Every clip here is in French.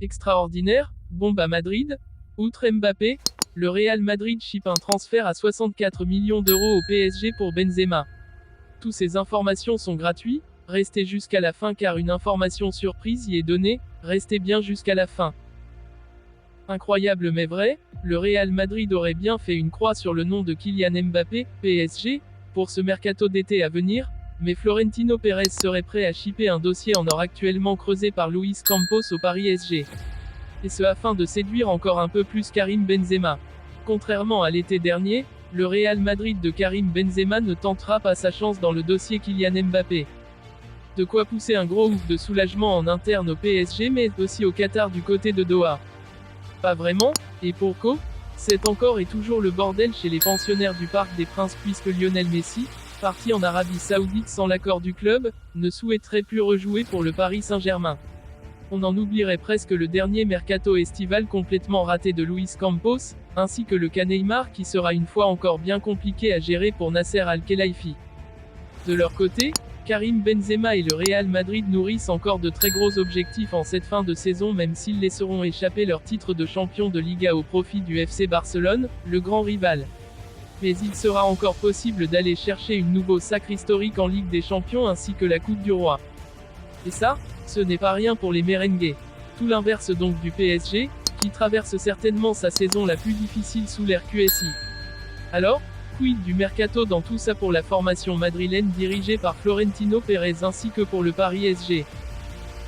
Extraordinaire, bombe à Madrid. Outre Mbappé, le Real Madrid ship un transfert à 64 millions d'euros au PSG pour Benzema. Toutes ces informations sont gratuites, restez jusqu'à la fin car une information surprise y est donnée, restez bien jusqu'à la fin. Incroyable mais vrai, le Real Madrid aurait bien fait une croix sur le nom de Kylian Mbappé, PSG, pour ce mercato d'été à venir, mais Florentino Pérez serait prêt à shipper un dossier en or actuellement creusé par Luis Campos au Paris SG. Et ce afin de séduire encore un peu plus Karim Benzema. Contrairement à l'été dernier, le Real Madrid de Karim Benzema ne tentera pas sa chance dans le dossier Kylian Mbappé. De quoi pousser un gros ouf de soulagement en interne au PSG mais aussi au Qatar du côté de Doha. Pas vraiment, et pour co, c'est encore et toujours le bordel chez les pensionnaires du Parc des Princes puisque Lionel Messi, parti en Arabie Saoudite sans l'accord du club, ne souhaiterait plus rejouer pour le Paris Saint-Germain. On en oublierait presque le dernier mercato estival complètement raté de Luis Campos, ainsi que le cas Neymar qui sera une fois encore bien compliqué à gérer pour Nasser Al-Khelaifi. De leur côté, Karim Benzema et le Real Madrid nourrissent encore de très gros objectifs en cette fin de saison même s'ils laisseront échapper leur titre de champion de Liga au profit du FC Barcelone, le grand rival. Mais il sera encore possible d'aller chercher une nouveau sacre historique en Ligue des Champions ainsi que la Coupe du Roi. Et ça, ce n'est pas rien pour les merengues. Tout l'inverse donc du PSG, qui traverse certainement sa saison la plus difficile sous l'ère QSI. Alors, quid du mercato dans tout ça pour la formation madrilène dirigée par Florentino Pérez ainsi que pour le Paris SG.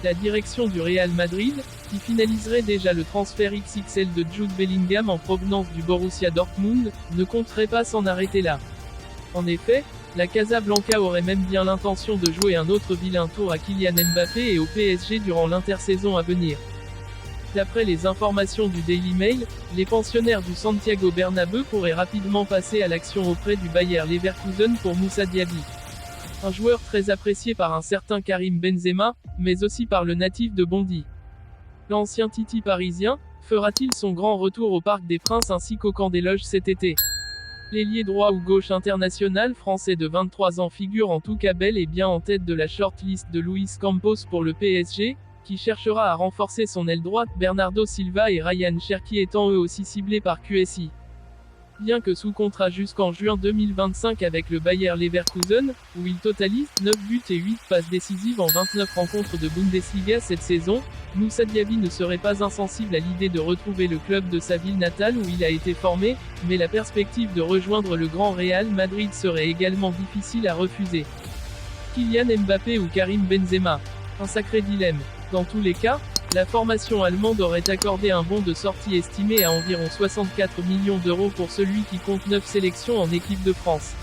La direction du Real Madrid, qui finaliserait déjà le transfert XXL de Jude Bellingham en provenance du Borussia Dortmund, ne compterait pas s'en arrêter là. En effet, la Casablanca aurait même bien l'intention de jouer un autre vilain tour à Kylian Mbappé et au PSG durant l'intersaison à venir. D'après les informations du Daily Mail, les pensionnaires du Santiago Bernabéu pourraient rapidement passer à l'action auprès du Bayer Leverkusen pour Moussa Diaby. Un joueur très apprécié par un certain Karim Benzema, mais aussi par le natif de Bondy. L'ancien Titi parisien, fera-t-il son grand retour au Parc des Princes ainsi qu'au Camp des Loges cet été? L'ailier droit ou gauche international français de 23 ans figure en tout cas bel et bien en tête de la shortlist de Luis Campos pour le PSG, qui cherchera à renforcer son aile droite, Bernardo Silva et Ryan Cherki étant eux aussi ciblés par QSI. Bien que sous contrat jusqu'en juin 2025 avec le Bayer Leverkusen, où il totalise 9 buts et 8 passes décisives en 29 rencontres de Bundesliga cette saison, Moussa Diaby ne serait pas insensible à l'idée de retrouver le club de sa ville natale où il a été formé, mais la perspective de rejoindre le Grand Real Madrid serait également difficile à refuser. Kylian Mbappé ou Karim Benzema? Un sacré dilemme. Dans tous les cas, la formation allemande aurait accordé un bon de sortie estimé à environ 64 millions d'euros pour celui qui compte 9 sélections en équipe de France.